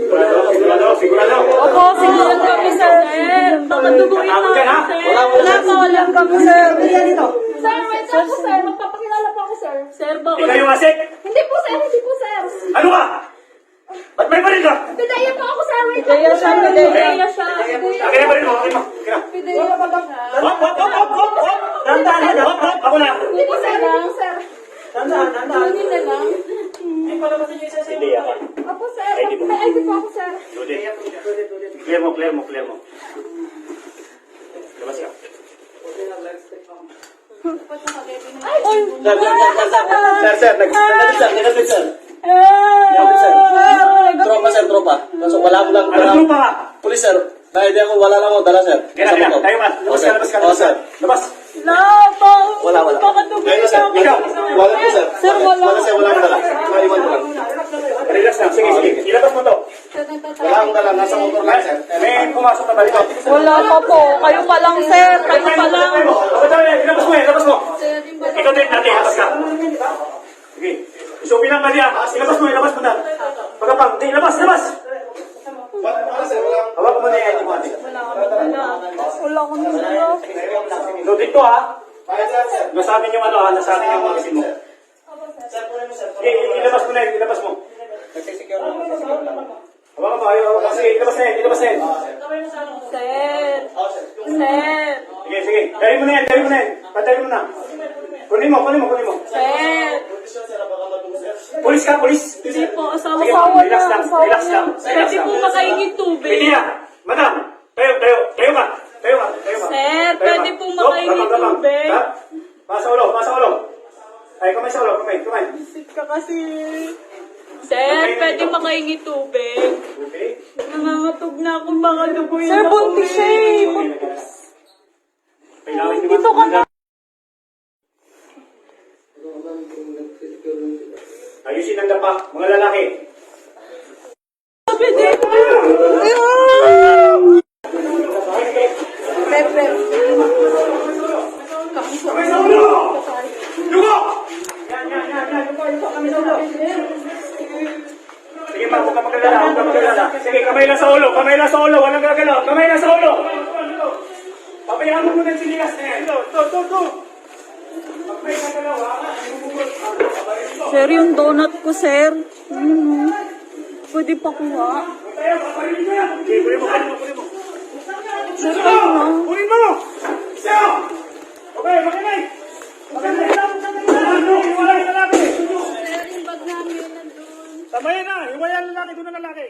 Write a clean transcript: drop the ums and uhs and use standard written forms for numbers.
Sigurado. Opo, sigurado kami, sir. Baka duguin na, sir. Wala kami, sir. Sir, wait lang po, sir. Magpapakilala po ako, sir. Sir, baka... Ikaw yung asik? Hindi po, sir. Hindi po, sir. Ano ka? Ba't may baril ka? Bidaya po ako, sir. Wait lang Kaya po, siya, sir. kaya siya. Akin na baril mo, akin mo. Bidaya pa ba? Hop! Dandahan na, hop! Ako na. Hindi po, sir. Hindi po, sir. Dandahan. Hindi na lang. Hindi ako. Opo, sir. May ID po ako, sir. Clear mo. Labas ka. Ay! Sir, nag-sir. Tropa. Kaso wala mo lang. Anong grupa ka? Pulis, sir. Na-idea ko, wala lang ako dala, sir. Kaya, tayo ka. Labas ka. Oo, sir. Labas. Wala. Baka duguin Ayun, sir. na. Ikaw. Wala po, sir. Sir, wala. Wala, sir. Wala akong dala. Naiwan ko lang. Relax lang. Sige. Ilabas mo to. Wala akong dala. Nasa motor lang, sir. May pumasok na ba dito? Wala pa po. Kayo pa lang, sir. Kayo pa lang. Ilabas mo. Ikaw din natin. Ilabas ka. Sige. Isupin lang kanya. Ilabas mo na. Pagkapang. Hindi, labas. Wala, sir. Wala. Hawak mo na yan. Ate. Wala akong dala. So, dito ha. Bayad, sir. Nasa atin yung ano ha. Nasa atin yung magasin mo. Sir, punin mo, sir. Sige, ilabas mo na yan. Ilabas mo. Nagsisecure lang. Hawakan mo. Hawak mo. Sige, ilabas na yan. Sir. Oo, sir. Sir. Sige. Dali mo na yan. Pantay mo na. Kunin mo. Sir. Kondisyon, sir. Baka madugo, sir. Pulis ka, pulis. Hindi po. Asawa Sige, ko. relax lang. Pwede po makaingin tubig. Hindi na. Madam, tayo ka. Sir, pwede po makaingin tubig. Ha? Pasa ulo. Ay, kamay sa ulo, kamay. Visit ka kasi. Sir, pwede makaingin tubig. Okay. Nangangatog na akong baka duguin. Sir, buntis siya eh. Dito ka na. Ayusin ang dapa, mga lalaki. Pwede. Kamay sa ulo! Dugo! Yan. Sige pa, huwag ka magalala. Sige, kamay lang sa ulo. Walang gagalaw. Kamay lang sa ulo. Pabayaan mo muna yung sinilas na yan. Ito. Pag may gagalaw, ha? Sir, yung donut ko, sir. Pwede pa kuha. Tayo, paparilin mo yan. Sige, kunin mo. Sir, kayo na. Kunin mo! Isa! Okay, makinay! Iwala yung lalaki! Sir, yung bag namin nandun. Tamayin na! Iwala yung lalaki, doon na lalaki!